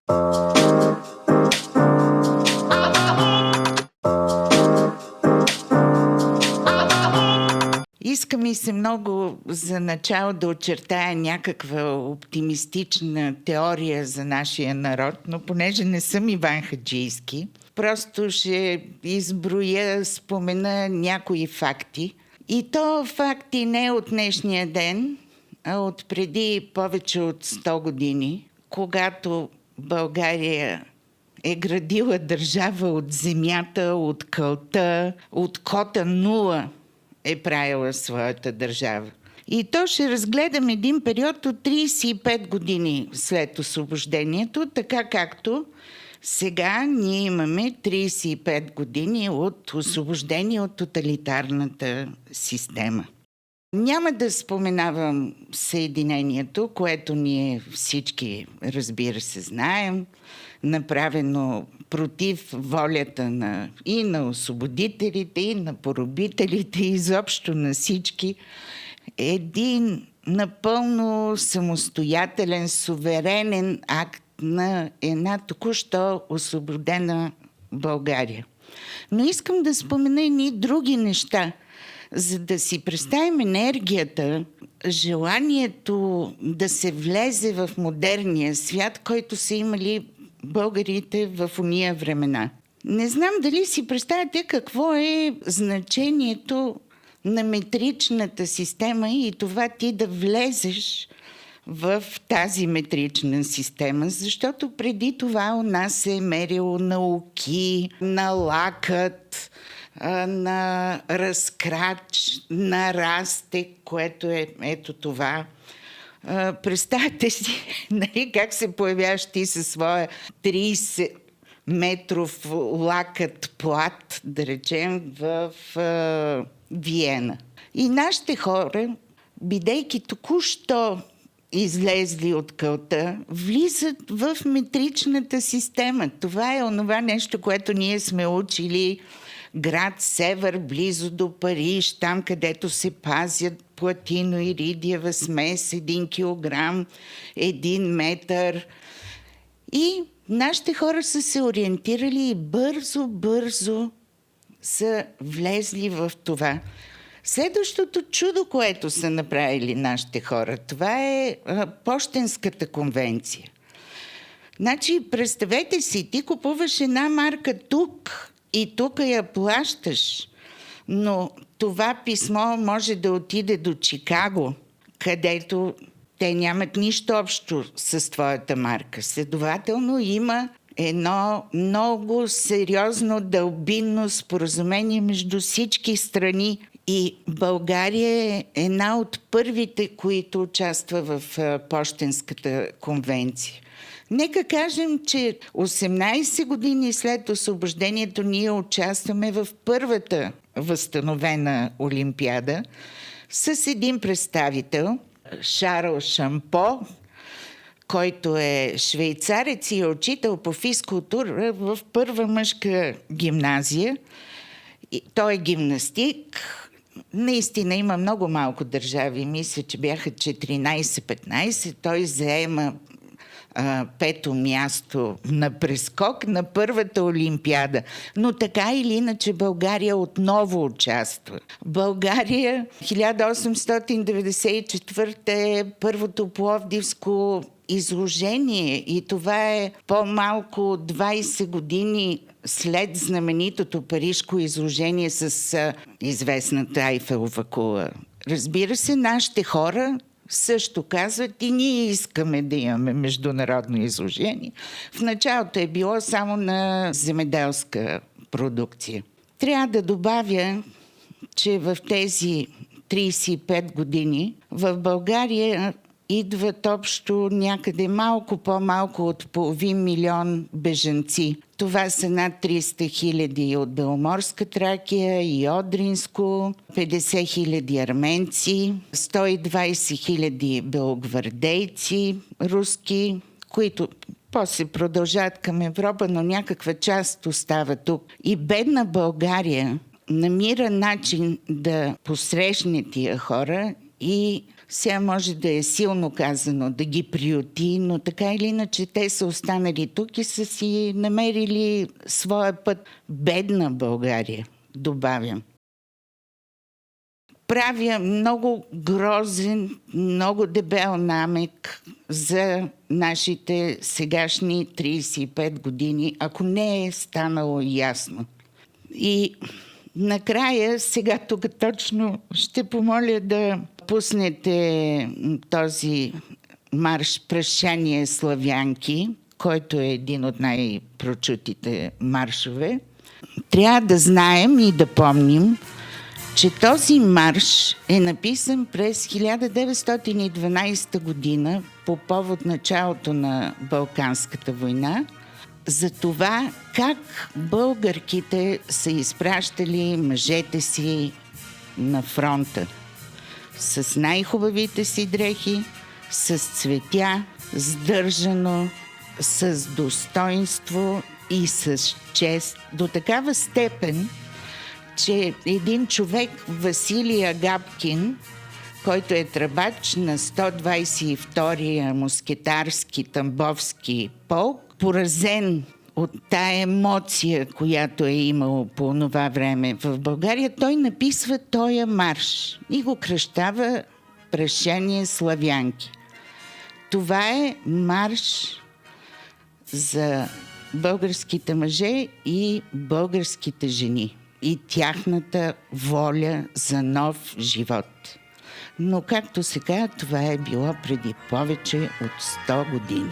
Иска ми се много за начало да очертая някаква оптимистична теория за нашия народ, но понеже не съм Иван Хаджийски, просто ще спомена някои факти. И то факти не от днешния ден, а от преди повече от 100 години, когато България е градила държава от земята, от кълта, от кота нула е правила своята държава. И то ще разгледам един период от 35 години след освобождението, така както сега ние имаме 35 години от освобождение от тоталитарната система. Няма да споменавам Съединението, което ние всички, разбира се, знаем, направено против волята и на освободителите, и на поробителите, и изобщо на всички. Един напълно самостоятелен, суверенен акт на една току-що освободена България. Но искам да спомена и други неща, за да си представим енергията, желанието да се влезе в модерния свят, който са имали българите в ония времена. Не знам дали си представяте какво е значението на метричната система и това ти да влезеш в тази метрична система, защото преди това у нас се е мерило на оки, на лакът, на разкрач, на растек, което е ето това. Представете си, нали, как се появяваш ти със своя 30 метров лакът плат, да речем, в Виена. И нашите хора, бидейки току-що излезли от кълта, влизат в метричната система. Това е онова нещо, което ние сме учили град Север, близо до Париж, там където се пазят платино-иридиева смес, 1 килограм, 1 метър. И нашите хора са се ориентирали и бързо са влезли в това. Следващото чудо, което са направили нашите хора, това е Пощенската конвенция. Значи, представете си, ти купуваш една марка тук и тук я плащаш, но това писмо може да отиде до Чикаго, където те нямат нищо общо с твоята марка. Следователно има едно много сериозно дълбинно споразумение между всички страни и България е една от първите, които участва в Пощенската конвенция. Нека кажем, че 18 години след освобождението ние участваме в първата възстановена Олимпиада с един представител, Шарл Шампо, който е швейцарец и е учител по физкултура в първа мъжка гимназия. Той е гимнастик. Наистина има много малко държави. Мисля, че бяха 14-15. Той заема 5-то място на прескок на първата Олимпиада. Но така или иначе България отново участва. България 1894 е първото пловдивско изложение и това е по-малко от 20 години след знаменитото парижко изложение с известната Айфелова кула. Разбира се, нашите хора също казват и ние искаме да имаме международно изложение. В началото е било само на земеделска продукция. Трябва да добавя, че в тези 35 години в България идват общо някъде малко по-малко от 500 000 бежанци. Това са над 300 хиляди от Беломорска Тракия и Одринско, 50 хиляди арменци, 120 хиляди белогвардейци руски, които после продължат към Европа, но някаква част остава тук. И бедна България намира начин да посрещне тия хора и Сега може да е силно казано да ги приюти, но така или иначе те са останали тук и са си намерили своя път. Бедна България, добавям. Правя много грозен, много дебел намек за нашите сегашни 35 години, ако не е станало ясно. И накрая, сега тук точно ще помоля да пуснете този марш "Прощание, славянки", който е един от най-прочутите маршове. Трябва да знаем и да помним, че този марш е написан през 1912 година по повод началото на Балканската война, за това как българките са изпращали мъжете си на фронта. С най-хубавите си дрехи, с цветя, сдържано, с достоинство и с чест, до такава степен, че един човек, Василий Агапкин, който е тръбач на 122-я мускетарски тамбовски полк, поразен от тая емоция, която е имало по това време в България, той написва този марш и го кръщава "Прощание, славянки". Това е марш за българските мъже и българските жени и тяхната воля за нов живот. Но както сега, това е било преди повече от 100 години.